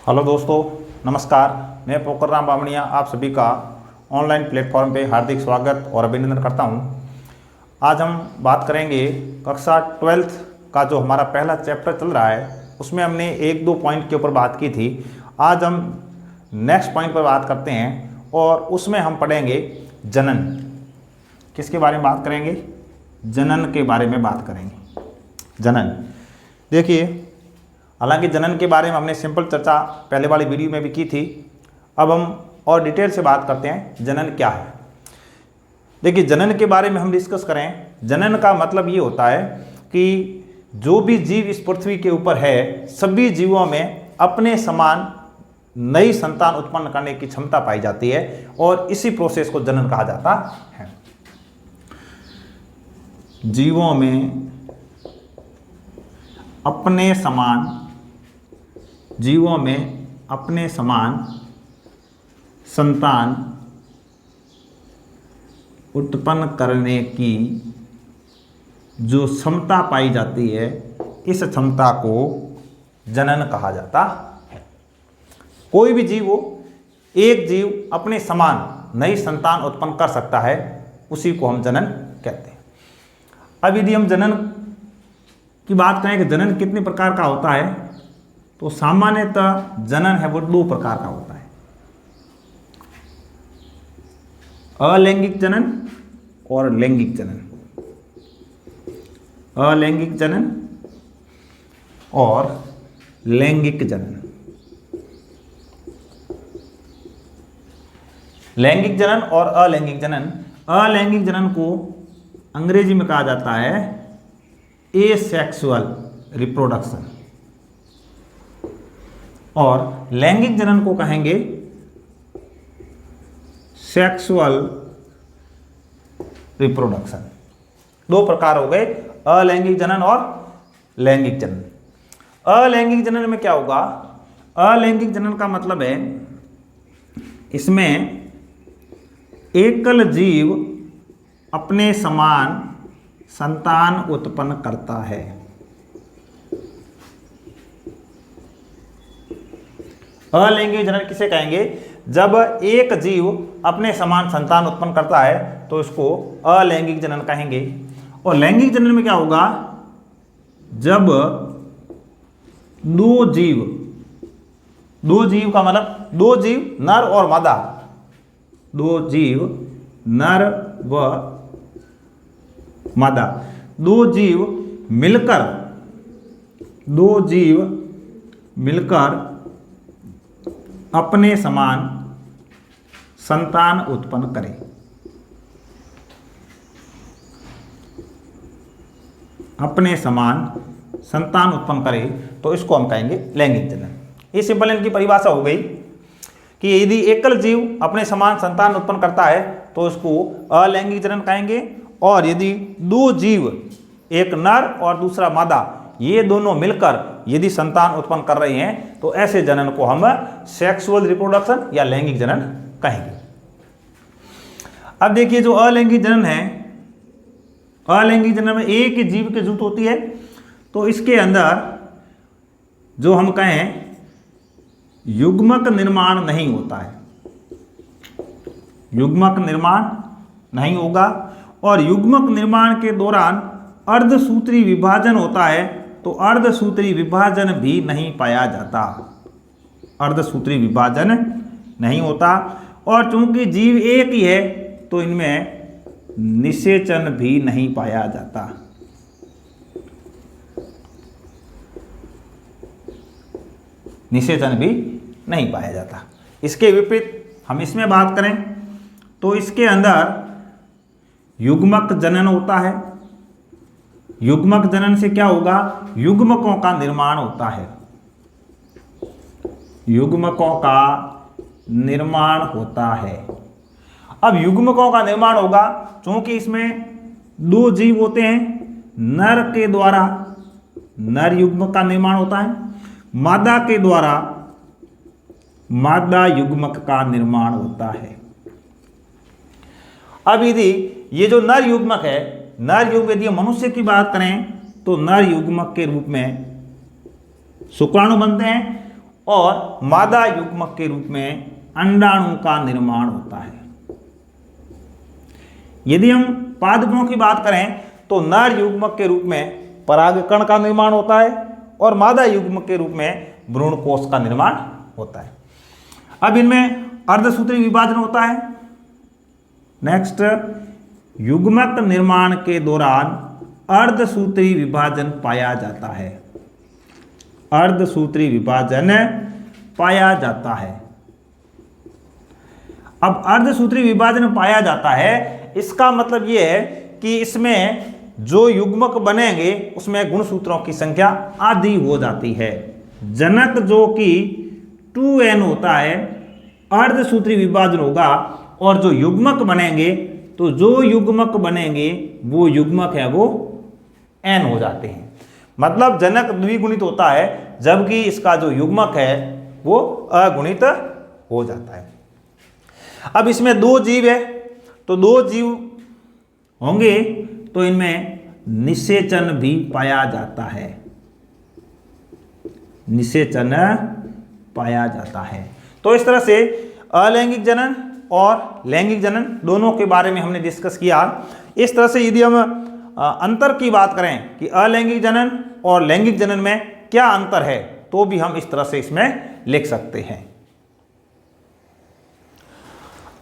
Hello दोस्तों, नमस्कार। मैं पोखरराम बामणिया आप सभी का ऑनलाइन प्लेटफॉर्म पे हार्दिक स्वागत और अभिनंदन करता हूं। आज हम बात करेंगे कक्षा 12th का जो हमारा पहला चैप्टर चल रहा है उसमें हमने एक दो पॉइंट के ऊपर बात की थी। आज हम नेक्स्ट पॉइंट पर बात करते हैं और उसमें हम पढ़ेंगे जनन। किसके बारे में बात करेंगे? जनन के बारे में बात करेंगे। जनन, देखिए, हालांकि जनन के बारे में हमने सिंपल चर्चा पहले वाली वीडियो में भी की थी। अब हम और डिटेल से बात करते हैं जनन क्या है। देखिए, जनन के बारे में हम डिस्कस करें। जनन का मतलब ये होता है कि जो भी जीव इस पृथ्वी के ऊपर है, सभी जीवों में अपने समान नई संतान उत्पन्न करने की क्षमता पाई जाती है और इसी प्रोसेस को जनन कहा जाता है। जीवों में अपने समान संतान उत्पन्न करने की जो क्षमता पाई जाती है, इस क्षमता को जनन कहा जाता है। कोई भी जीव हो, एक जीव अपने समान नई संतान उत्पन्न कर सकता है, उसी को हम जनन कहते हैं। अब यदि हम जनन की बात करें कि जनन कितने प्रकार का होता है, तो सामान्यतः जनन है वो दो प्रकार का होता है। अलैंगिक जनन और लैंगिक जनन। अलैंगिक जनन और लैंगिक जनन। लैंगिक जनन और अलैंगिक जनन। अलैंगिक जनन को अंग्रेजी में कहा जाता है एसेक्सुअल रिप्रोडक्शन और लैंगिक जनन को कहेंगे सेक्सुअल रिप्रोडक्शन। दो प्रकार हो गए, अलैंगिक जनन और लैंगिक जनन। अलैंगिक जनन में क्या होगा? अलैंगिक जनन का मतलब है इसमें एकल जीव अपने समान संतान उत्पन्न करता है। अलैंगिक जनन किसे कहेंगे? जब एक जीव अपने समान संतान उत्पन्न करता है तो इसको अलैंगिक जनन कहेंगे। और लैंगिक जनन में क्या होगा? जब दो जीव का मतलब दो जीव नर और मादा, दो जीव नर व मादा, दो जीव मिलकर अपने समान संतान उत्पन्न करें। अपने समान संतान उत्पन्न करें तो इसको हम कहेंगे लैंगिक जनन। ये सिंपल इनकी परिभाषा हो गई कि यदि एकल जीव अपने समान संतान उत्पन्न करता है तो इसको अलैंगिक जनन कहेंगे, और यदि दो जीव, एक नर और दूसरा मादा, ये दोनों मिलकर यदि संतान उत्पन्न कर रहे हैं तो ऐसे जनन को हम सेक्सुअल रिप्रोडक्शन या लैंगिक जनन कहेंगे। अब देखिए, जो अलैंगिक जनन है, अलैंगिक जनन में एक ही जीव की जरूरत होती है, तो इसके अंदर जो हम कहें युग्मक निर्माण नहीं होता है। युग्मक निर्माण नहीं होगा, और युग्मक निर्माण के दौरान अर्धसूत्री विभाजन होता है तो अर्धसूत्री विभाजन भी नहीं पाया जाता। अर्धसूत्री विभाजन नहीं होता, और चूंकि जीव एक ही है तो इनमें निषेचन भी नहीं पाया जाता। निषेचन भी नहीं पाया जाता। इसके विपरीत हम इसमें बात करें तो इसके अंदर युग्मक जनन होता है। युग्मक जनन से क्या होगा? युग्मकों का निर्माण होता है। युग्मकों का निर्माण होता है। अब युग्मकों का निर्माण होगा, क्योंकि इसमें दो जीव होते हैं, नर के द्वारा नर युग्मक का निर्माण होता है, मादा के द्वारा मादा युग्मक का निर्माण होता है। अब यदि ये जो नर युग्मक है, नर युग्मक यदि मनुष्य की बात करें तो नर युग्मक के रूप में शुक्राणु बनते हैं और मादा युग्मक के रूप में अंडाणु का निर्माण होता है। यदि हम पादपों की बात करें तो नर युग्मक के रूप में परागकण का निर्माण होता है और मादा युग्मक के रूप में भ्रूण कोश का निर्माण होता है। अब इनमें अर्धसूत्री विभाजन होता है। नेक्स्ट, युग्मक निर्माण के दौरान अर्धसूत्री विभाजन पाया जाता है। अर्धसूत्री विभाजन पाया जाता है। अब अर्धसूत्री विभाजन पाया जाता है, इसका मतलब यह है कि इसमें जो युग्मक बनेंगे उसमें गुणसूत्रों की संख्या आधी हो जाती है। जनक जो कि 2n होता है, अर्धसूत्री विभाजन होगा और जो युग्मक बनेंगे, तो जो युग्मक बनेंगे वो युग्मक है वो n हो जाते हैं। मतलब जनक द्विगुणित होता है जबकि इसका जो युग्मक है वो अगुणित हो जाता है। अब इसमें दो जीव है, तो दो जीव होंगे तो इनमें निषेचन भी पाया जाता है। निषेचन पाया जाता है। तो इस तरह से अलैंगिक जनन और लैंगिक जनन दोनों के बारे में हमने डिस्कस किया। इस तरह से यदि हम अंतर की बात करें कि अलैंगिक जनन और लैंगिक जनन में क्या अंतर है, तो भी हम इस तरह से इसमें लिख सकते हैं।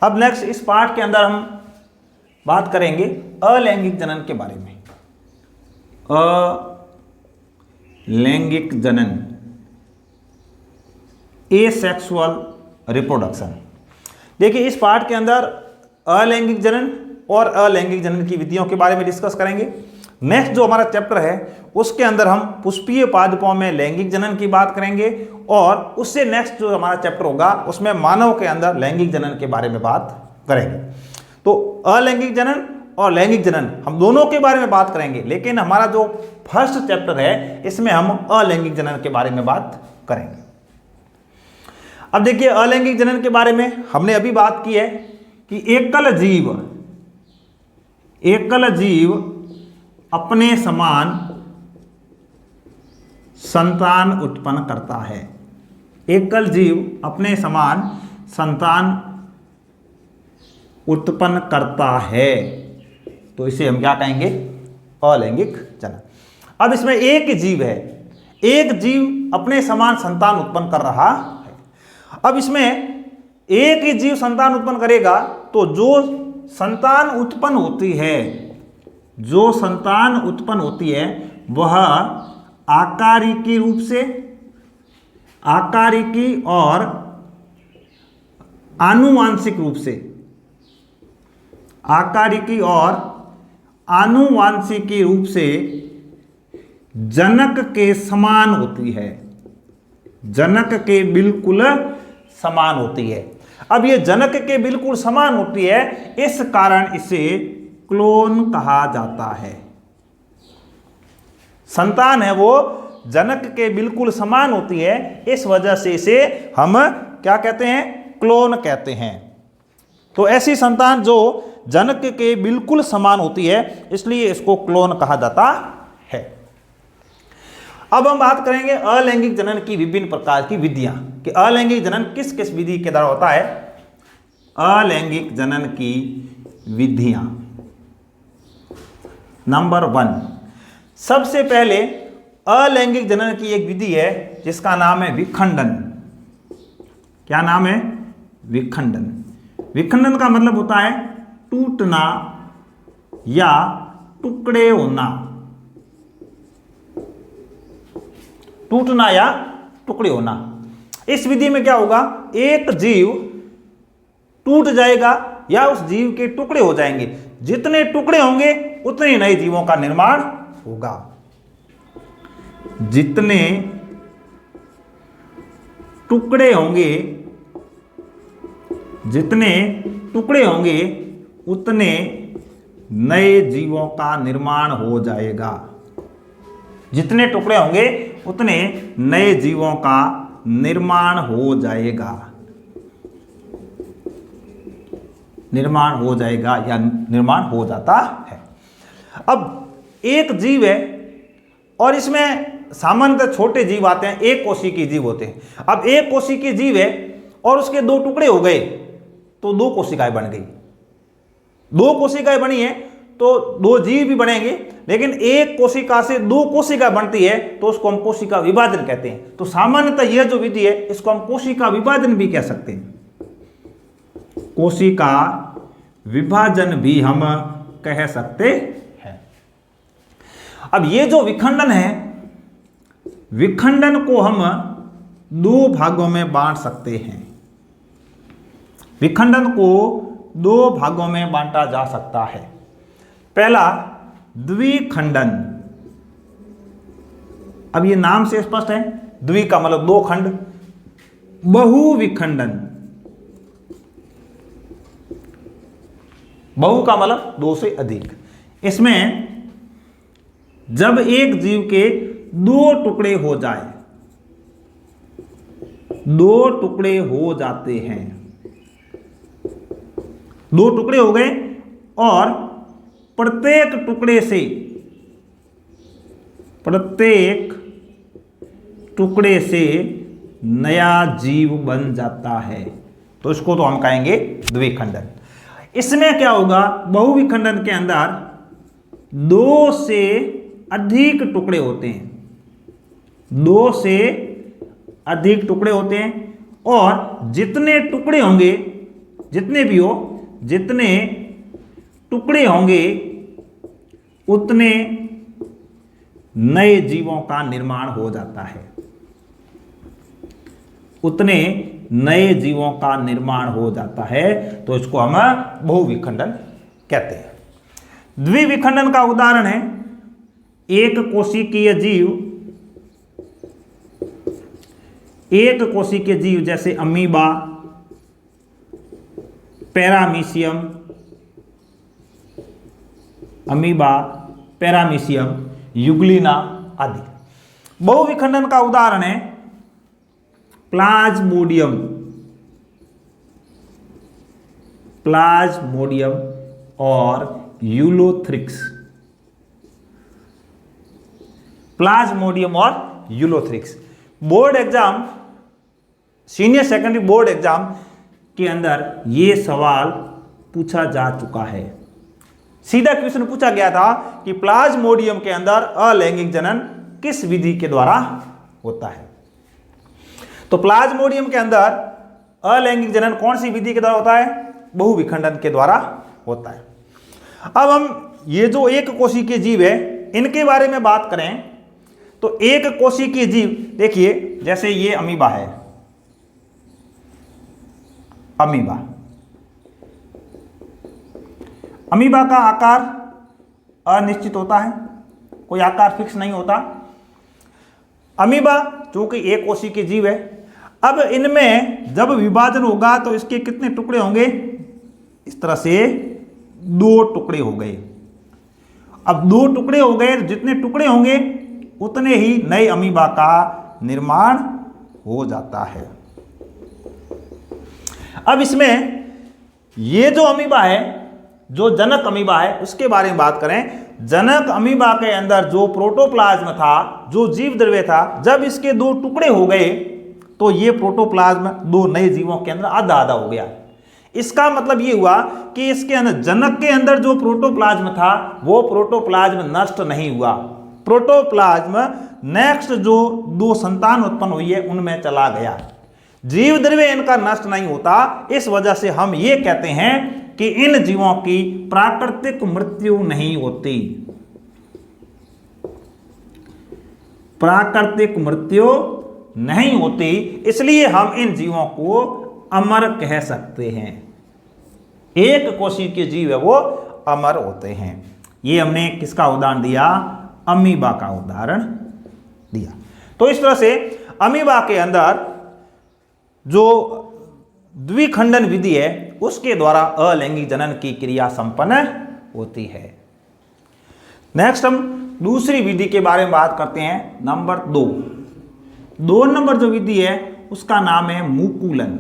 अब नेक्स्ट इस पार्ट के अंदर हम बात करेंगे अलैंगिक जनन के बारे में। अलैंगिक जनन, एसेक्सुअल रिप्रोडक्शन। देखिए इस पार्ट के अंदर अलैंगिक जनन और अलैंगिक जनन की विधियों के बारे में डिस्कस करेंगे। नेक्स्ट जो हमारा चैप्टर है उसके अंदर हम पुष्पीय पादपों में लैंगिक जनन की बात करेंगे और उससे नेक्स्ट जो हमारा चैप्टर होगा उसमें मानव के अंदर लैंगिक जनन के बारे में बात करेंगे। तो अलैंगिक जनन और लैंगिक जनन हम दोनों के बारे में बात करेंगे, लेकिन हमारा जो फर्स्ट चैप्टर है इसमें हम अलैंगिक जनन के बारे में बात करेंगे। अब देखिए अलैंगिक जनन के बारे में हमने अभी बात की है कि एकल जीव अपने समान संतान उत्पन्न करता है। एकल जीव अपने समान संतान उत्पन्न करता है, तो इसे हम क्या कहेंगे? अलैंगिक जनन। अब इसमें एक जीव है, एक जीव अपने समान संतान उत्पन्न कर रहा है। अब इसमें एक ही जीव संतान उत्पन्न करेगा तो जो संतान उत्पन्न होती है, जो संतान उत्पन्न होती है वह आकारिकी रूप से, आकारिकी और आनुवांशिक रूप से, आकारिकी और आनुवांशिकी रूप से जनक के समान होती है। जनक के बिल्कुल समान होती है। अब ये जनक के बिल्कुल समान होती है, इस कारण इसे क्लोन कहा जाता है। संतान है वो जनक के बिल्कुल समान होती है, इस वजह से इसे हम क्या कहते हैं? क्लोन कहते हैं। तो ऐसी संतान जो जनक के बिल्कुल समान होती है, इसलिए इसको क्लोन कहा जाता है। अब हम बात करेंगे अलैंगिक जनन की विभिन्न प्रकार की विधियां कि अलैंगिक जनन किस किस विधि के द्वारा होता है। अलैंगिक जनन की विधियां, नंबर 1, सबसे पहले अलैंगिक जनन की एक विधि है जिसका नाम है विखंडन। क्या नाम है? विखंडन। विखंडन का मतलब होता है टूटना या टुकड़े होना। टूटना या टुकड़े होना। इस विधि में क्या होगा? एक जीव टूट जाएगा या उस जीव के टुकड़े हो जाएंगे। जितने टुकड़े होंगे उतने ही नए जीवों का निर्माण होगा। जितने टुकड़े होंगे, जितने टुकड़े होंगे उतने नए जीवों का निर्माण हो जाएगा। जितने टुकड़े होंगे उतने नए जीवों का निर्माण हो जाएगा। निर्माण हो जाएगा या निर्माण हो जाता है। अब एक जीव है और इसमें सामान्यतः छोटे जीव आते हैं, एक कोशिकीय जीव होते हैं। अब एक कोशिकीय जीव है और उसके दो टुकड़े हो गए तो दो कोशिकाएं बन गई। दो कोशिकाएं बनी है तो दो जीव भी बनेंगे, लेकिन एक कोशिका से दो कोशिका बनती है तो उसको हम कोशिका विभाजन कहते हैं। तो सामान्यतः यह जो विधि है इसको हम कोशिका विभाजन भी कह सकते हैं, कोशिका विभाजन भी हम कह सकते हैं। अब ये जो विखंडन है, विखंडन को हम दो भागों में बांट सकते हैं। विखंडन को दो भागों में बांटा जा सकता है। पहला द्विखंडन। अब ये नाम से स्पष्ट है, द्वि का मतलब दो खंड। बहुविखंडन, बहु का मतलब दो से अधिक। इसमें जब एक जीव के दो टुकड़े हो जाए, दो टुकड़े हो जाते हैं, दो टुकड़े हो गए और प्रत्येक टुकड़े से नया जीव बन जाता है, तो इसको तो हम कहेंगे द्विखंडन। इसमें क्या होगा, बहुविखंडन के अंदर दो से अधिक टुकड़े होते हैं, दो से अधिक टुकड़े होते हैं और जितने टुकड़े होंगे, जितने भी हो, जितने टुकड़े होंगे उतने नए जीवों का निर्माण हो जाता है, उतने नए जीवों का निर्माण हो जाता है, तो इसको हम बहुविखंडन कहते हैं। द्विविखंडन का उदाहरण है एक कोशिकीय जीव, एक कोशिकीय जीव जैसे अमीबा, पैरामीशियम, अमीबा, पैरामीशियम, युग्लिना आदि। बहुविखंडन का उदाहरण है प्लाज्मोडियम, प्लाज्मोडियम और यूलोथ्रिक्स, प्लाज्मोडियम और Ulothrix. Board exam, senior secondary board exam के अंदर यह सवाल पूछा जा चुका है। सीधा क्वेश्चन पूछा गया था कि प्लाज्मोडियम के अंदर अलैंगिक जनन किस विधि के द्वारा होता है। तो प्लाज्मोडियम के अंदर अलैंगिक जनन कौन सी विधि के द्वारा होता है? बहुविखंडन के द्वारा होता है। अब हम ये जो एक कोशिकीय जीव है इनके बारे में बात करें तो एक कोशिकीय जीव, देखिए जैसे ये अमीबा है, अमीबा, अमीबा का आकार अनिश्चित होता है, कोई आकार फिक्स नहीं होता। अमीबा चूंकि एक कोशिकीय जीव है, अब इनमें जब विभाजन होगा तो इसके कितने टुकड़े होंगे? इस तरह से दो टुकड़े हो गए। अब दो टुकड़े हो गए, जितने टुकड़े होंगे उतने ही नए अमीबा का निर्माण हो जाता है। अब इसमें ये जो अमीबा है, जो जनक अमीबा है, उसके बारे में बात करें। जनक अमीबा के अंदर जो प्रोटोप्लाज्म था, जो जीव द्रव्य था, जब इसके दो टुकड़े हो गए तो ये प्रोटोप्लाज्म दो नए जीवों के अंदर आधा आधा हो गया। इसका मतलब ये हुआ कि इसके अंदर, जनक के अंदर जो प्रोटोप्लाज्म था वो प्रोटोप्लाज्म नष्ट नहीं हुआ। प्रोटोप्लाज्म नेक्स्ट जो दो संतान उत्पन्न हुई है उनमें चला गया। जीव द्रव्य इनका नष्ट नहीं होता। इस वजह से हम ये कहते हैं कि इन जीवों की प्राकृतिक मृत्यु नहीं होती। प्राकृतिक मृत्यु नहीं होती, इसलिए हम इन जीवों को अमर कह सकते हैं। एक कोशिकीय जीव है वो अमर होते हैं। ये हमने किसका उदाहरण दिया? अमीबा का उदाहरण दिया। तो इस तरह से अमीबा के अंदर जो द्विखंडन विधि है उसके द्वारा अलैंगिक जनन की क्रिया संपन्न होती है। नेक्स्ट हम दूसरी विधि के बारे में बात करते हैं, नंबर 2। 2 नंबर जो विधि है उसका नाम है मुकुलन।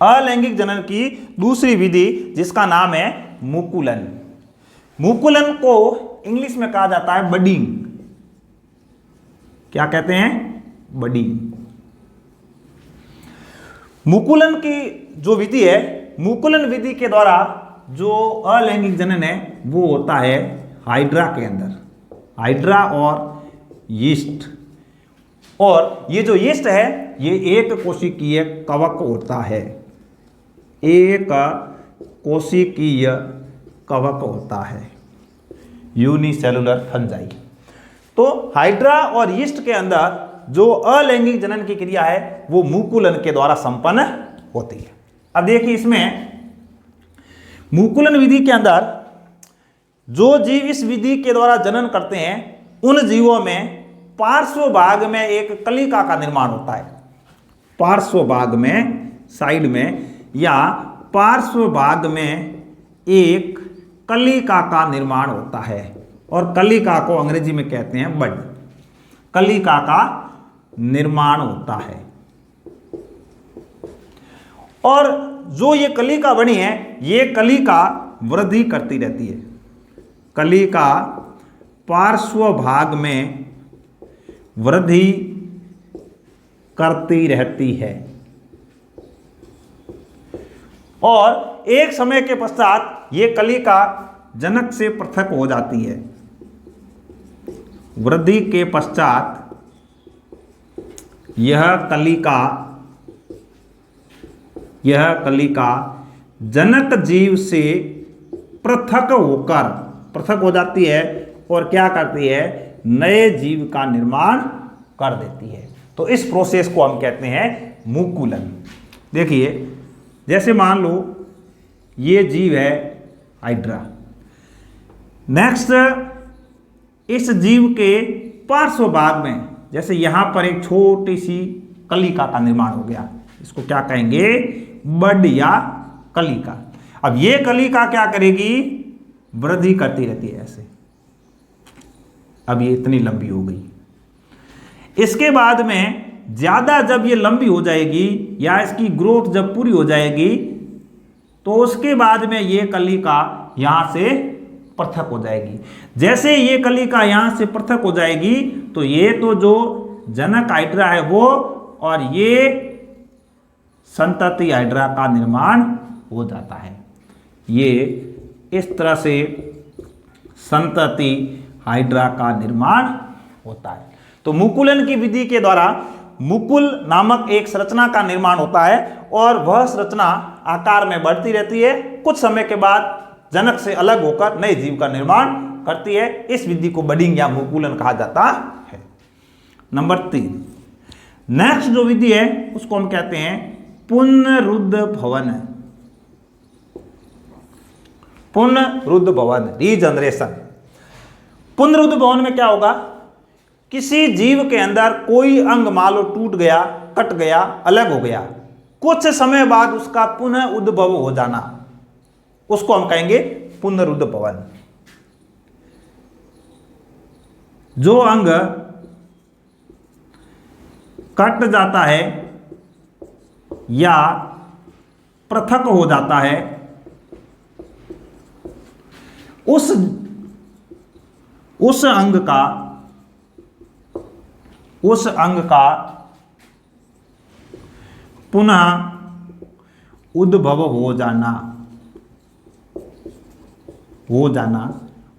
अलैंगिक जनन की दूसरी विधि जिसका नाम है मुकुलन। मुकुलन को इंग्लिश में कहा जाता है बडिंग। क्या कहते हैं, बडिंग। मुकुलन की जो विधि है, मुकुलन विधि के द्वारा जो अलैंगिक जनन है वो होता है हाइड्रा के अंदर, हाइड्रा और यीस्ट। और ये जो यीस्ट है ये एक कोशिकीय कवक होता है, एक कोशिकीय कवक होता है, यूनिसेलुलर फंजाई। तो हाइड्रा और यीस्ट के अंदर जो अलैंगिक जनन की क्रिया है वो मुकुलन के द्वारा संपन्न होती है। अब देखिए इसमें मुकुलन विधि के अंदर जो जीव इस विधि के द्वारा जनन करते हैं उन जीवों में पार्श्व भाग में एक कलिका का निर्माण होता है। पार्श्व भाग में, साइड में या पार्श्व भाग में एक कलिका का निर्माण होता है और कलिका को अंग्रेजी में कहते हैं बड। कलिका का निर्माण होता है और जो ये कलिका बनी है ये कलिका वृद्धि करती रहती है। कलिका पार्श्व भाग में वृद्धि करती रहती है और एक समय के पश्चात ये कलिका जनक से पृथक हो जाती है। वृद्धि के पश्चात यह कलिका जनक जीव से पृथक हो जाती है और क्या करती है, नए जीव का निर्माण कर देती है। तो इस प्रोसेस को हम कहते हैं मुकुलन। देखिए जैसे मान लो ये जीव है हाइड्रा, नेक्स्ट इस जीव के पार्श्व भाग में जैसे यहां पर एक छोटी सी कलिका का निर्माण हो गया, इसको क्या कहेंगे, बड या कलिका। अब ये कलिका क्या करेगी, वृद्धि करती रहती है ऐसे। अब ये इतनी लंबी हो गई, इसके बाद में ज्यादा जब ये लंबी हो जाएगी या इसकी ग्रोथ जब पूरी हो जाएगी तो उसके बाद में ये कलिका यहां से पृथक हो जाएगी। जैसे ये कलिका यहां से पृथक हो जाएगी तो ये तो जो जनक हाइड्रा है वो और ये संतति हाइड्रा का निर्माण हो जाता है। ये इस तरह से संतति हाइड्रा का निर्माण होता है। तो मुकुलन की विधि के द्वारा मुकुल नामक एक संरचना का निर्माण होता है और वह संरचना आकार में बढ़ती रहती है, कुछ समय के बाद जनक से अलग होकर नए जीव का निर्माण करती है। इस विधि को बडिंग या मुकुलन कहा जाता है। नंबर 3, नेक्स्ट जो विधि है उसको हम कहते हैं पुनरुद्भवन। पुनरुद्भवन, रीजनरेशन। पुनरुद्भवन में क्या होगा, किसी जीव के अंदर कोई अंग मान लो टूट गया, कट गया, अलग हो गया, कुछ समय बाद उसका पुनः उद्भव हो जाना, उसको हम कहेंगे पुनरुद्भवन। जो अंग कट जाता है या पृथक हो जाता है उस अंग का पुनः उद्भव हो जाना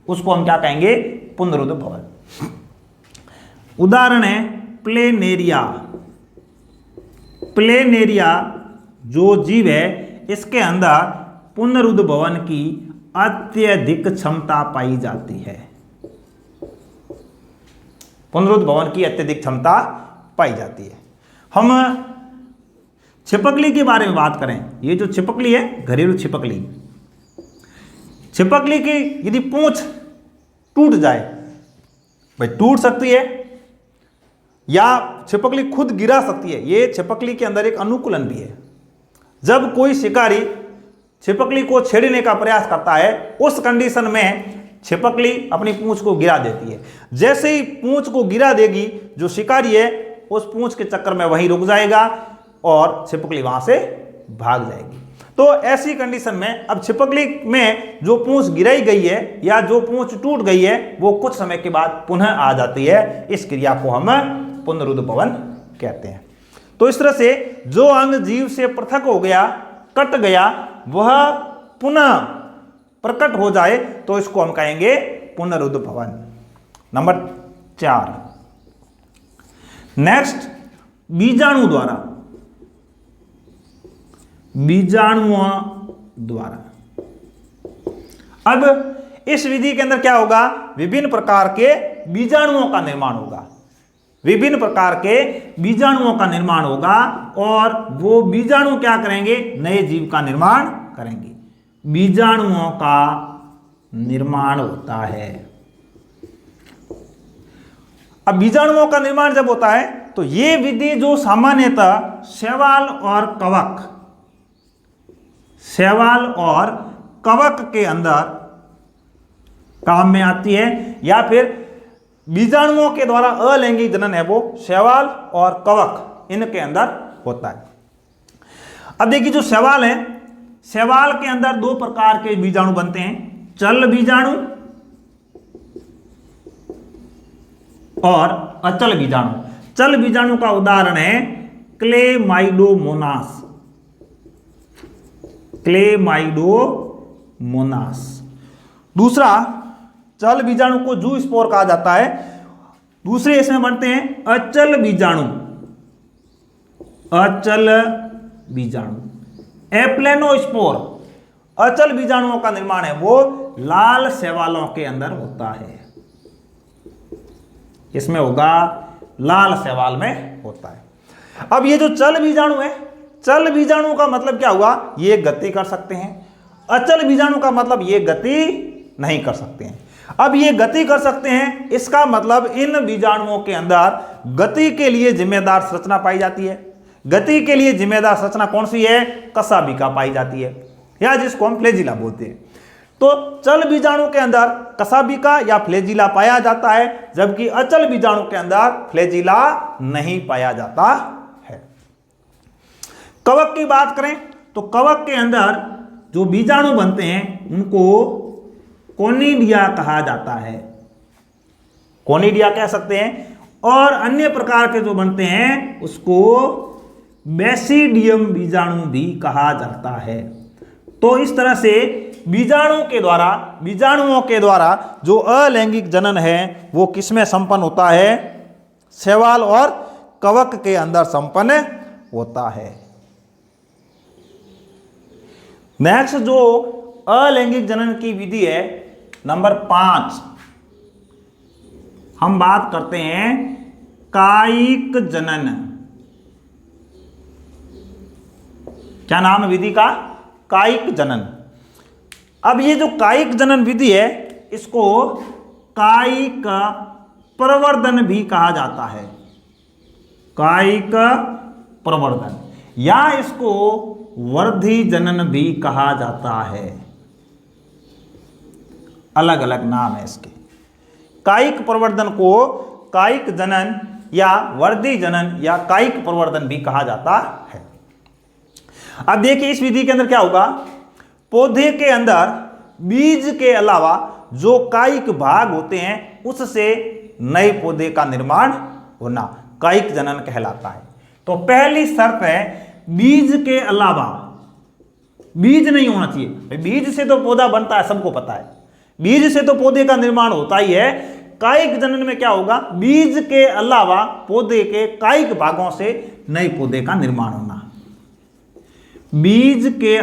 उसको हम क्या कहेंगे, पुनरुद्भवन। उदाहरण है प्लेनेरिया। प्लेनेरिया जो जीव है इसके अंदर पुनरुद्भवन की अत्यधिक क्षमता पाई जाती है। पुनरुद्भवन की अत्यधिक क्षमता पाई जाती है। हम छिपकली के बारे में बात करें, ये जो छिपकली है घरेलू छिपकली, छिपकली की यदि पूंछ टूट जाए, भाई टूट सकती है या छिपकली खुद गिरा सकती है, ये छिपकली के अंदर एक अनुकूलन भी है। जब कोई शिकारी छिपकली को छेड़ने का प्रयास करता है उस कंडीशन में छिपकली अपनी पूंछ को गिरा देती है। जैसे ही पूंछ को गिरा देगी जो शिकारी है उस पूंछ के चक्कर में वहीं रुक जाएगा और छिपकली वहां से भाग जाएगी। तो ऐसी कंडीशन में अब छिपकली में जो पूंछ गिराई गई है या जो पूंछ टूट गई है वो कुछ समय के बाद पुनः आ जाती है। इस क्रिया को हम पुनरुद्ध भवन कहते हैं। तो इस तरह से जो अंग जीव से पृथक हो गया, कट गया, वह पुनः प्रकट हो जाए तो इसको हम कहेंगे पुनरुद्ध भवन। नंबर 4, नेक्स्ट, बीजाणु द्वारा। बीजाणुओं द्वारा। अब इस विधि के अंदर क्या होगा, विभिन्न प्रकार के बीजाणुओं का निर्माण होगा, विभिन्न प्रकार के बीजाणुओं का निर्माण होगा और वो बीजाणु क्या करेंगे, नए जीव का निर्माण करेंगे। बीजाणुओं का निर्माण होता है। अब बीजाणुओं का निर्माण जब होता है तो ये विधि जो सामान्यतः शैवाल और कवक, शैवाल और कवक के अंदर काम में आती है, या फिर बीजाणुओं के द्वारा अलैंगिक जनन है वो शैवाल और कवक इनके अंदर होता है। अब देखिए जो शैवाल है, शैवाल के अंदर 2 प्रकार के बीजाणु बनते हैं, चल बीजाणु और अचल बीजाणु। चल बीजाणु का उदाहरण है क्लेमाइडोमोनास, क्लेमाइडोमोनास। दूसरा, चल बीजाणु को जू स्पोर कहा जाता है। दूसरे इसमें बनते हैं अचल बीजाणु, अचल बीजाणु, एप्लेनोस्पोर। अचल बीजाणुओं का निर्माण है वो लाल शैवालों के अंदर होता है, इसमें होगा लाल शैवाल में होता है। अब ये जो चल बीजाणु है, चल बीजाणु का मतलब क्या हुआ, ये गति कर सकते हैं। अचल बीजाणु का मतलब ये गति नहीं कर सकते हैं। अब ये गति कर सकते हैं, इसका मतलब इन बीजाणुओं के अंदर गति के लिए जिम्मेदार संरचना पाई जाती है। गति के लिए जिम्मेदार संरचना कौन सी है, कशाभिका पाई जाती है, या जिसको हम फ्लैजिला बोलते हैं। तो चल बीजाणु के अंदर कशाभिका या फ्लैजिला पाया जाता है, जबकि अचल बीजाणु के अंदर फ्लैजिला नहीं पाया जाता है। कवक की बात करें तो कवक के अंदर जो बीजाणु बनते हैं उनको कोनिडिया कहा जाता है, कोनिडिया कह सकते हैं। और अन्य प्रकार के जो बनते हैं उसको बेसिडियम बीजाणु भी कहा जाता है। तो इस तरह से बीजाणुओं के द्वारा जो अलैंगिक जनन है वो किसमें संपन्न होता है, शैवाल और कवक के अंदर संपन्न होता है। नेक्स्ट जो अलैंगिक जनन की विधि है, नंबर 5, हम बात करते हैं कायिक जनन। क्या नाम है विधि का, कायिक जनन। अब ये जो कायिक जनन विधि है इसको कायिक प्रवर्धन भी कहा जाता है, कायिक प्रवर्धन, या इसको वर्धी जनन भी कहा जाता है। अलग अलग नाम है इसके। कायिक प्रवर्धन को कायिक जनन या वर्धी जनन या कायिक प्रवर्धन भी कहा जाता है। अब देखिए इस विधि के अंदर क्या होगा, पौधे के अंदर बीज के अलावा जो कायिक भाग होते हैं उससे नए पौधे का निर्माण होना कायिक जनन कहलाता है। तो पहली शर्त है बीज के अलावा, बीज नहीं होना चाहिए। बीज से तो पौधा बनता है, सबको पता है, बीज से तो पौधे का निर्माण होता ही है। कायिक जनन में क्या होगा, बीज के अलावा पौधे के कायिक भागों से नए पौधे का निर्माण होना। बीज के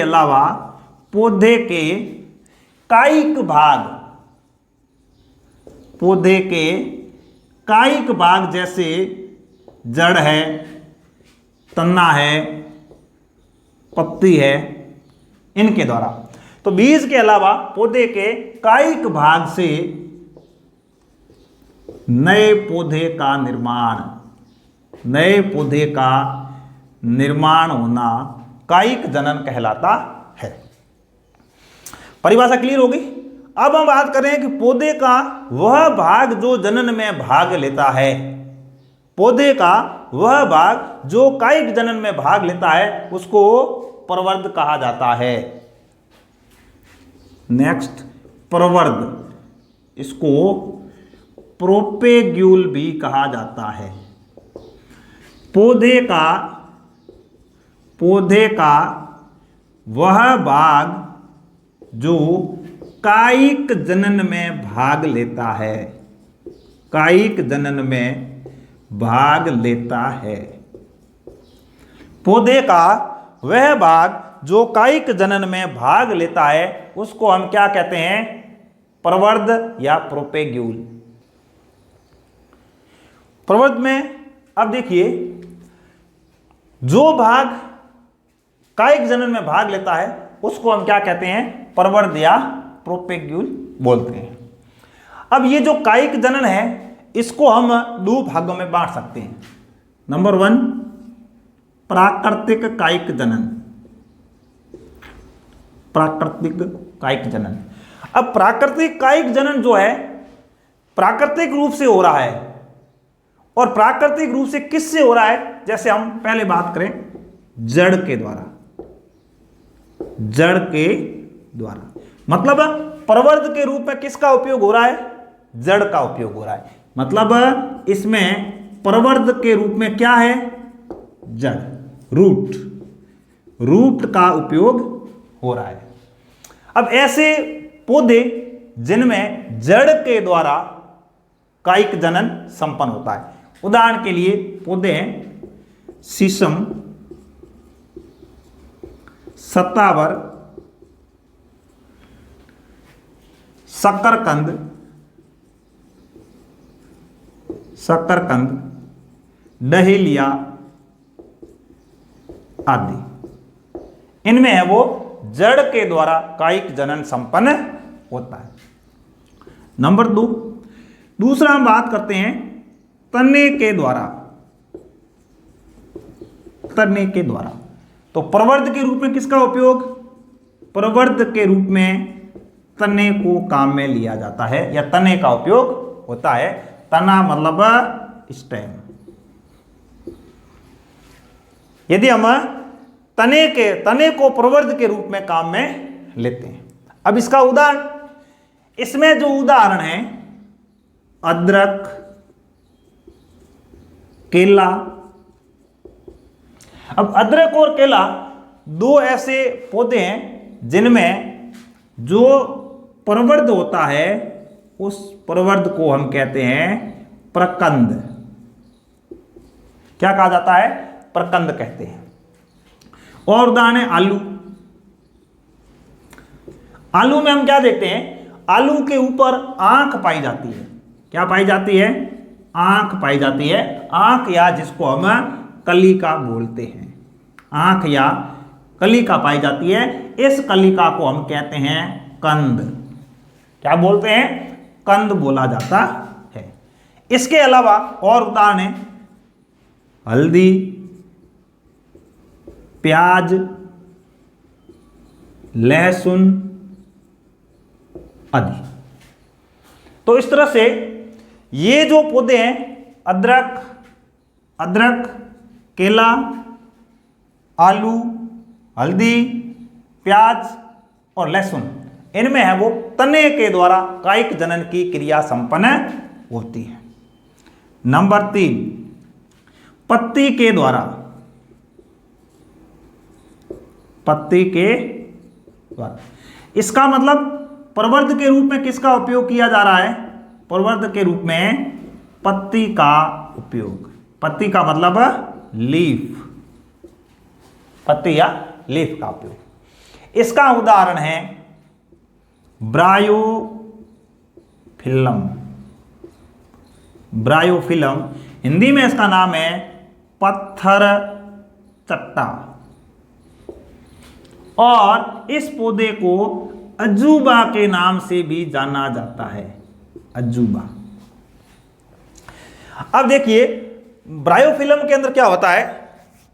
अलावा पौधे के कायिक भाग, पौधे के कायिक भाग जैसे जड़ है, तना है, पत्ती है, इनके द्वारा। तो बीज के अलावा पौधे के कायिक भाग से नए पौधे का निर्माण होना कायिक जनन कहलाता है। परिभाषा क्लियर होगी। अब हम बात करें कि पौधे का वह भाग जो जनन में भाग लेता है, पौधे का वह भाग जो कायिक जनन में भाग लेता है उसको प्रवर्ध कहा जाता है। नेक्स्ट, प्रवर्ध, इसको प्रोपेग्यूल भी कहा जाता है। पौधे का वह भाग जो कायिक जनन में भाग लेता है, कायिक जनन में भाग लेता है। पौधे का वह भाग जो कायिक जनन में भाग लेता है उसको हम क्या कहते हैं? प्रवर्ध या प्रोपेग्यूल। प्रवर्ध में अब देखिए, जो भाग कायिक जनन में भाग लेता है उसको हम क्या कहते हैं? प्रवर्ध या प्रोपेग्यूल बोलते हैं। अब ये जो कायिक जनन है इसको हम दो भागों में बांट सकते हैं। नंबर 1, प्राकृतिक कायिक जनन। प्राकृतिक कायिक जनन। अब प्राकृतिक कायिक जनन जो है प्राकृतिक रूप से हो रहा है, और प्राकृतिक रूप से किससे हो रहा है? जैसे हम पहले बात करें जड़ के द्वारा, जड़ के द्वारा, मतलब प्रवर्ध के रूप में किसका उपयोग हो रहा है? जड़ का उपयोग हो रहा है। मतलब इसमें प्रवर्ध के रूप में क्या है? जड़, रूट, रूट का उपयोग हो रहा है। अब ऐसे पौधे जिनमें जड़ के द्वारा कायिक जनन संपन्न होता है, उदाहरण के लिए पौधे हैं शीशम, सतावर, शकरकंद, डहेलिया आदि। इनमें है वो जड़ के द्वारा कायिक जनन संपन्न होता है। नंबर 2, दूसरा हम बात करते हैं तने के द्वारा। तने के द्वारा तो प्रवर्ध के रूप में किसका उपयोग? प्रवर्ध के रूप में तने को काम में लिया जाता है या तने का उपयोग होता है। तना मतलब स्टेम। यदि हम तने को प्रवर्ध के रूप में काम में लेते हैं। अब इसका उदाहरण, इसमें जो उदाहरण है अदरक, केला। अब अदरक और केला दो ऐसे पौधे हैं जिनमें जो प्रवर्ध होता है उस प्रवर्ध को हम कहते हैं प्रकंद। क्या कहा जाता है? प्रकंद कहते हैं। और उदाहरण है आलू। आलू में हम क्या देखते हैं? आलू के ऊपर आंख पाई जाती है। क्या पाई जाती है? आंख पाई जाती है। आंख या जिसको हम कलिका बोलते हैं, आंख या कलिका पाई जाती है। इस कलिका को हम कहते हैं कंद। क्या बोलते हैं? कंद बोला जाता है। इसके अलावा और उदाहरण है हल्दी, प्याज, लहसुन आदि। तो इस तरह से ये जो पौधे हैं अदरक, केला, आलू, हल्दी, प्याज और लहसुन, इनमें है वो तने के द्वारा कायिक जनन की क्रिया संपन्न होती है। नंबर 3, पत्ती के द्वारा। पत्ती के द्वारा, इसका मतलब प्रवर्ध के रूप में किसका उपयोग किया जा रहा है? प्रवर्ध के रूप में पत्ती का उपयोग। पत्ती का मतलब लीफ, पत्ती या लीफ का उपयोग। इसका उदाहरण है ब्रायोफिल्म। ब्रायोफिल्म हिंदी में इसका नाम है पत्थर चट्टा। और इस पौधे को अजूबा के नाम से भी जाना जाता है, अजूबा। अब देखिए ब्रायोफिल्म के अंदर क्या होता है,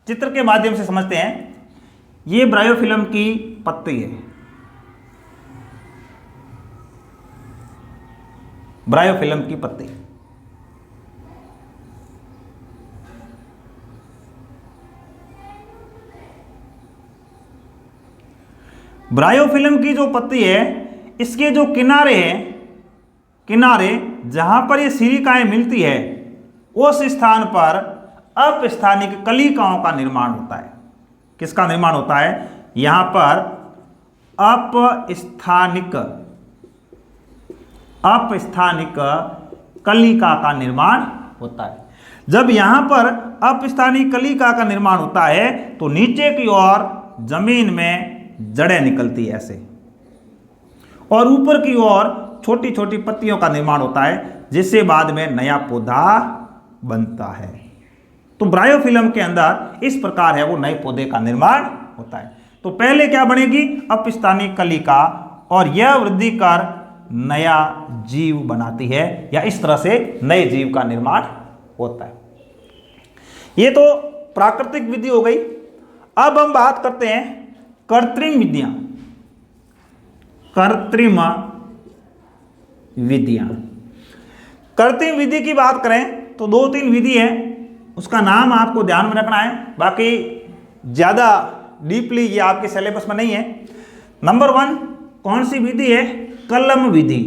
चित्र के माध्यम से समझते हैं। ये ब्रायोफिल्म की पत्ती है, ब्रायोफिल्म की पत्ती। ब्रायोफिल्म की जो पत्ती है, इसके जो किनारे हैं, किनारे जहां पर ये सिलिकाएं मिलती है उस स्थान पर अपस्थानिक कलिकाओं का निर्माण होता है। किसका निर्माण होता है? यहां पर अपस्थानिक कलिका का निर्माण होता है। जब यहां पर अपस्थानिक कलिका का निर्माण होता है तो नीचे की ओर जमीन में जड़ें निकलती है ऐसे, और ऊपर की ओर छोटी छोटी पत्तियों का निर्माण होता है, जिससे बाद में नया पौधा बनता है। तो ब्रायोफिल्म के अंदर इस प्रकार है वो नए पौधे का निर्माण होता है। तो पहले क्या बनेगी? अपस्थानिक कलिका, और यह वृद्धि कर नया जीव बनाती है, या इस तरह से नए जीव का निर्माण होता है। ये तो प्राकृतिक विधि हो गई। अब हम बात करते हैं कृत्रिम विधियां। कृत्रिम विधि की बात करें तो 2-3 विधि है, उसका नाम आपको ध्यान में रखना है, बाकी ज़्यादा डीपली ये आपके सिलेबस में नहीं है। नंबर 1 कौन सी विधि है? कलम विधि।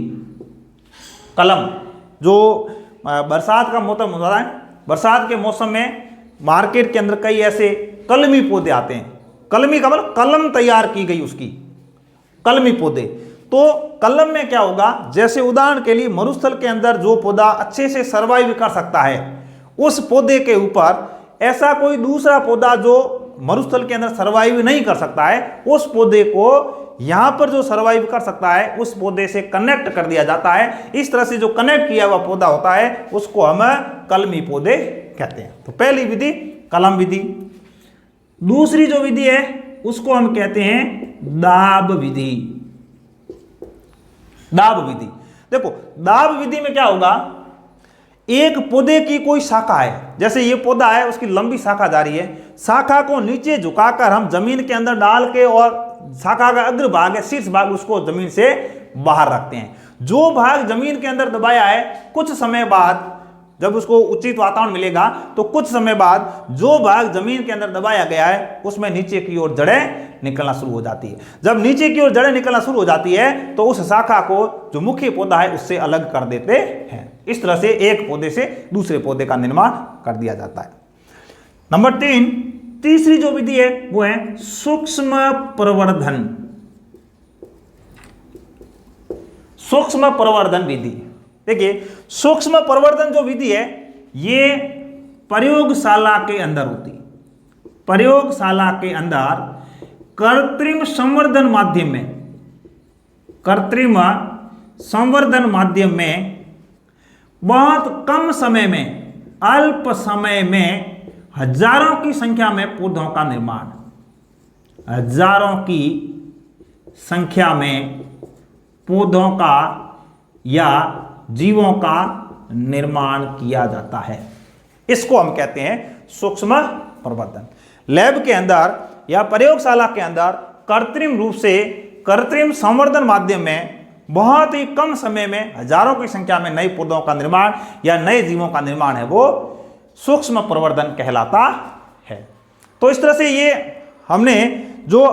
कलम, जो बरसात का मौसम होता है, बरसात के मौसम में मार्केट के अंदर कई ऐसे कलमी पौधे आते हैं। कलमी का मतलब कलम तैयार की गई उसकी, कलमी पौधे। तो कलम में क्या होगा? जैसे उदाहरण के लिए मरुस्थल के अंदर जो पौधा अच्छे से सर्वाइव कर सकता है, उस पौधे के ऊपर ऐसा कोई दूसरा पौधा जो मरुस्थल के अंदर सर्वाइव नहीं कर सकता है, उस पौधे को यहां पर जो सर्वाइव कर सकता है उस पौधे से कनेक्ट कर दिया जाता है। इस तरह से जो कनेक्ट किया हुआ पौधा होता है उसको हम कलमी पौधे कहते हैं। तो पहली विधि कलम विधि। दूसरी जो विधि है उसको हम कहते हैं दाब विधि। दाब विधि, देखो दाब विधि में क्या होगा? एक पौधे की कोई शाखा है, जैसे ये पौधा है, उसकी लंबी शाखा जा रही है, शाखा को नीचे झुकाकर हम जमीन के अंदर डाल के, और शाखा का अग्र भाग है, शीर्ष भाग, उसको जमीन से बाहर रखते हैं। जो भाग जमीन के अंदर दबाया है, कुछ समय बाद जब उसको उचित वातावरण मिलेगा तो कुछ समय बाद जो भाग जमीन के अंदर दबाया गया है उसमें नीचे की ओर जड़ें निकलना शुरू हो जाती है। जब नीचे की ओर जड़ें निकलना शुरू हो जाती है तो उस शाखा को जो मुख्य पौधा है उससे अलग कर देते हैं। इस तरह से एक पौधे से दूसरे पौधे का निर्माण कर दिया जाता है। नंबर 3, तीसरी जो विधि है वो है सूक्ष्म प्रवर्धन। सूक्ष्म प्रवर्धन विधि। देखिए सूक्ष्म प्रवर्धन जो विधि है ये प्रयोगशाला के अंदर होती है। प्रयोगशाला के अंदर कृत्रिम संवर्धन माध्यम में, कृत्रिम संवर्धन माध्यम में बहुत कम समय में, अल्प समय में हजारों की संख्या में पौधों का निर्माण, हजारों की संख्या में पौधों का या जीवों का निर्माण किया जाता है। इसको हम कहते हैं सूक्ष्म प्रवर्धन। लैब के अंदर या प्रयोगशाला के अंदर कृत्रिम रूप से, कृत्रिम संवर्धन माध्यम में बहुत ही कम समय में हजारों की संख्या में नए पौधों का निर्माण या नए जीवों का निर्माण है वो सूक्ष्म प्रवर्धन कहलाता है। तो इस तरह से ये हमने जो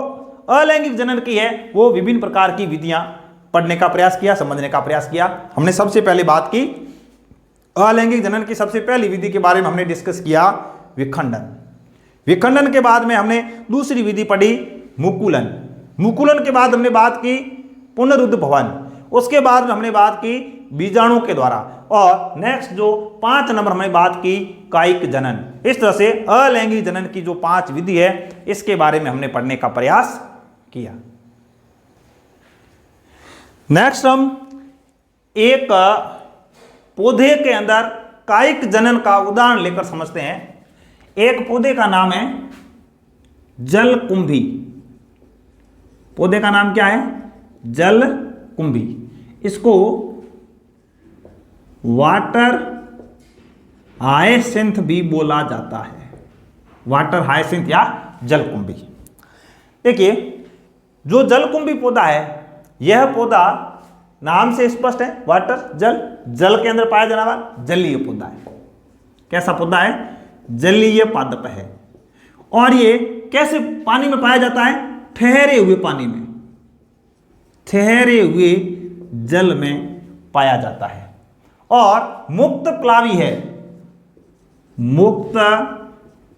अलैंगिक जनन की है वो विभिन्न प्रकार की विधियां पढ़ने का प्रयास किया, समझने का प्रयास किया। हमने सबसे पहले बात की अलैंगिक जनन की सबसे पहली विधि के बारे में हमने डिस्कस किया विखंडन। विखंडन के बाद में हमने दूसरी विधि पढ़ी मुकुलन। मुकुलन के बाद हमने बात की पुनरुद्भवन। उसके बाद हमने बात की बीजाणु के द्वारा, और नेक्स्ट जो 5 नंबर हमने बात की कायिक जनन। इस तरह से अलैंगिक जनन की जो 5 विधि है इसके बारे में हमने पढ़ने का प्रयास किया। नेक्स्ट हम एक पौधे के अंदर कायिक जनन का उदाहरण लेकर समझते हैं। एक पौधे का नाम है जलकुंभी। पौधे का नाम क्या है? जलकुंभी। इसको वाटर हायसिंथ भी बोला जाता है। वाटर हायसिंथ या जलकुंभी। देखिए जो जलकुंभी पौधा है, यह पौधा नाम से स्पष्ट है, वाटर जल, जल के अंदर पाया जाने वाला जलीय पौधा है। कैसा पौधा है? जलीय पादप है। और ये कैसे पानी में पाया जाता है? ठहरे हुए पानी में, ठहरे हुए जल में पाया जाता है। और मुक्त प्लावी है, मुक्त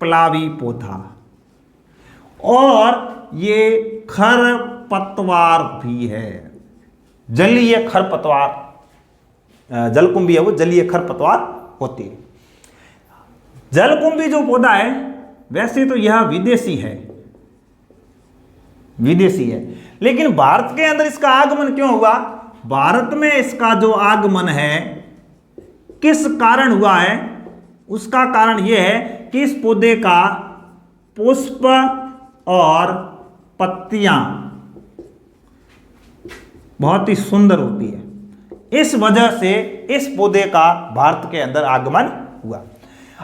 प्लावी पौधा, और ये खरपतवार भी है, जलीय खरपतवार। जलकुंभी है वो जलीय खरपतवार होती है। जलकुंभी जो पौधा है वैसे तो यह विदेशी है, विदेशी है, लेकिन भारत के अंदर इसका आगमन क्यों हुआ? भारत में इसका जो आगमन है किस कारण हुआ है? उसका कारण यह है कि इस पौधे का पुष्प और पत्तियां बहुत ही सुंदर होती है, इस वजह से इस पौधे का भारत के अंदर आगमन हुआ।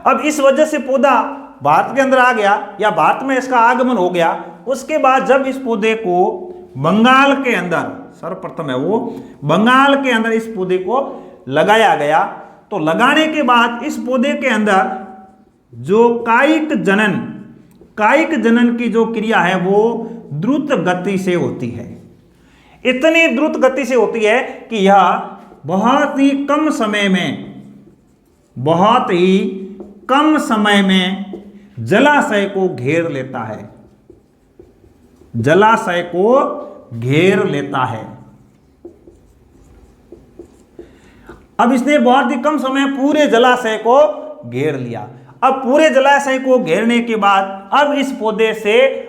अब इस वजह से पौधा भारत के अंदर आ गया या भारत में इसका आगमन हो गया। उसके बाद जब इस पौधे को बंगाल के अंदर, सर्वप्रथम है वो बंगाल के अंदर इस पौधे को लगाया गया, तो लगाने के बाद इस पौधे के अंदर जो कायिक जनन की जो क्रिया है वो द्रुत गति से होती है। इतनी द्रुत गति से होती है कि यह बहुत ही कम समय में जलाशय को घेर लेता है, जलाशय को घेर लेता है। अब इसने बहुत ही कम समय पूरे जलाशय को घेर लिया। अब पूरे जलाशय को घेरने के बाद अब इस पौधे से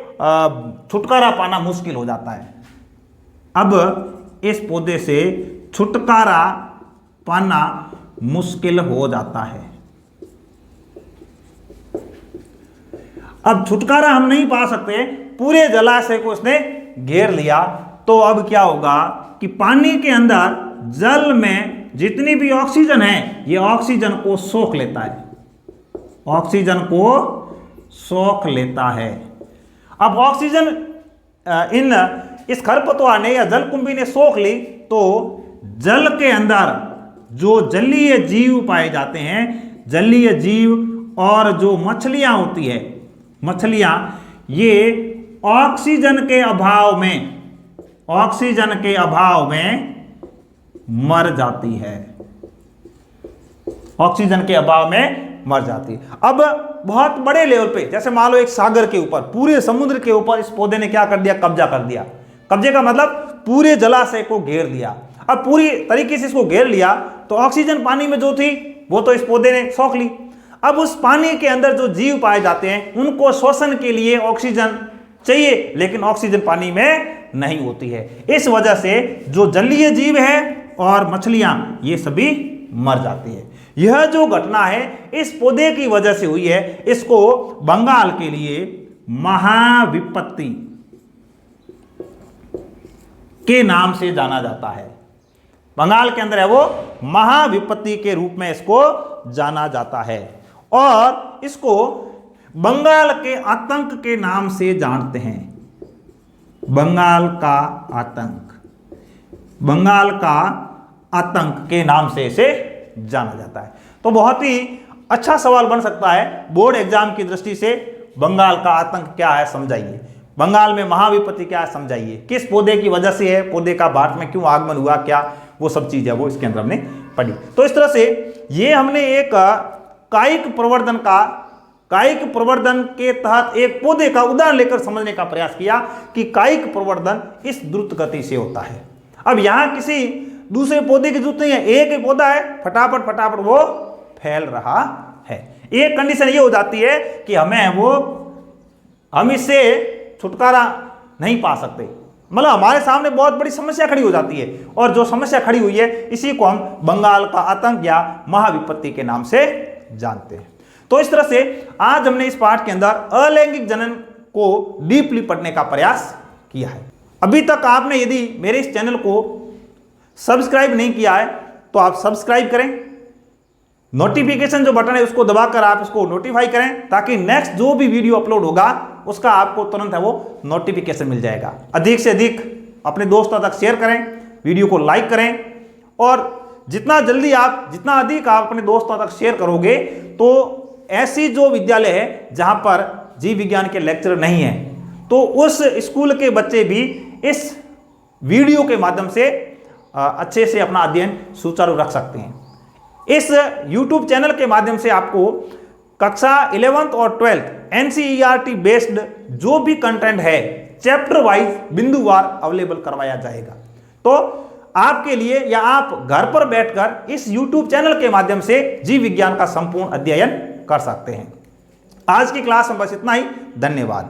छुटकारा पाना मुश्किल हो जाता है। अब इस पौधे से छुटकारा पाना मुश्किल हो जाता है। अब छुटकारा हम नहीं पा सकते, पूरे जलाशय को इसने घेर लिया, तो अब क्या होगा कि पानी के अंदर जल में जितनी भी ऑक्सीजन है ये ऑक्सीजन को सोख लेता है, ऑक्सीजन को सोख लेता है। अब ऑक्सीजन इस खरपतवार ने या जलकुंभी ने सोख ली, तो जल के अंदर जो जलीय जीव पाए जाते हैं, जलीय जीव और जो मछलियां होती है, मछलियां ये ऑक्सीजन के अभाव में मर जाती है, ऑक्सीजन के अभाव में मर जाती है। अब बहुत बड़े लेवल पे, जैसे मान लो एक सागर के ऊपर, पूरे समुद्र के ऊपर इस पौधे ने क्या कर दिया? कब्जा कर दिया। कब्जे का मतलब पूरे जलाशय को घेर लिया। अब पूरी तरीके से इसको घेर लिया तो ऑक्सीजन पानी में जो थी वो तो इस पौधे ने सोख ली। अब उस पानी के अंदर जो जीव पाए जाते हैं उनको श्वसन के लिए ऑक्सीजन चाहिए, लेकिन ऑक्सीजन पानी में नहीं होती है। इस वजह से जो जलीय जीव है और मछलियां ये सभी मर जाती है। यह जो घटना है इस पौधे की वजह से हुई है। इसको बंगाल के लिए महाविपत्ति के नाम से जाना जाता है। बंगाल के अंदर है वो महाविपत्ति के रूप में इसको जाना जाता है, और इसको बंगाल के आतंक के नाम से जानते हैं। बंगाल का आतंक, बंगाल का आतंक के नाम से इसे जाना जाता है। तो बहुत ही अच्छा सवाल बन सकता है बोर्ड एग्जाम की दृष्टि से, बंगाल का आतंक क्या है समझाइए, बंगाल में महाविपत्ति क्या है समझाइए, किस पौधे की वजह से है, पौधे का भारत में क्यों आगमन हुआ, क्या वो सब चीज है वो इसके अंदर हमने पढ़ी। तो इस तरह से ये हमने एक कायिक प्रवर्धन के तहत एक पौधे का उदाहरण लेकर समझने का प्रयास किया कि कायिक प्रवर्धन इस द्रुत गति से होता है। अब यहां किसी दूसरे पौधे की जरूरत नहीं है, एक ही पौधा है, फटाफट वो फैल रहा है। एक कंडीशन ये हो जाती है कि हम इससे छुटकारा नहीं पा सकते, मतलब हमारे सामने बहुत बड़ी समस्या खड़ी हो जाती है, और जो समस्या खड़ी हुई है इसी को हम बंगाल का आतंक या महाविपत्ति के नाम से जानते हैं। तो इस तरह से आज हमने इस पाठ के अंदर अलैंगिक जनन को डीपली पढ़ने का प्रयास किया है। अभी तक आपने यदि मेरे इस चैनल को सब्सक्राइब नहीं किया है तो आप सब्सक्राइब करें, नोटिफिकेशन जो बटन है उसको दबाकर आप इसको नोटिफाई करें, ताकि नेक्स्ट जो भी वीडियो अपलोड होगा उसका आपको तुरंत है वो नोटिफिकेशन मिल जाएगा। अधिक से अधिक अपने दोस्तों तक शेयर करें, वीडियो को लाइक करें, और जितना अधिक आप अपने दोस्तों तक शेयर करोगे तो ऐसी जो विद्यालय है जहां पर जीव विज्ञान के लेक्चर नहीं है, तो उस स्कूल के बच्चे भी इस वीडियो के माध्यम से अच्छे से अपना अध्ययन सुचारू रख सकते हैं। इस YouTube चैनल के माध्यम से आपको कक्षा 11th और 12th NCERT बेस्ड जो भी कंटेंट है चैप्टर वाइज बिंदुवार अवेलेबल करवाया जाएगा। तो आपके लिए या आप घर पर बैठकर इस YouTube चैनल के माध्यम से जीव विज्ञान का संपूर्ण अध्ययन कर सकते हैं। आज की क्लास में बस इतना ही। धन्यवाद।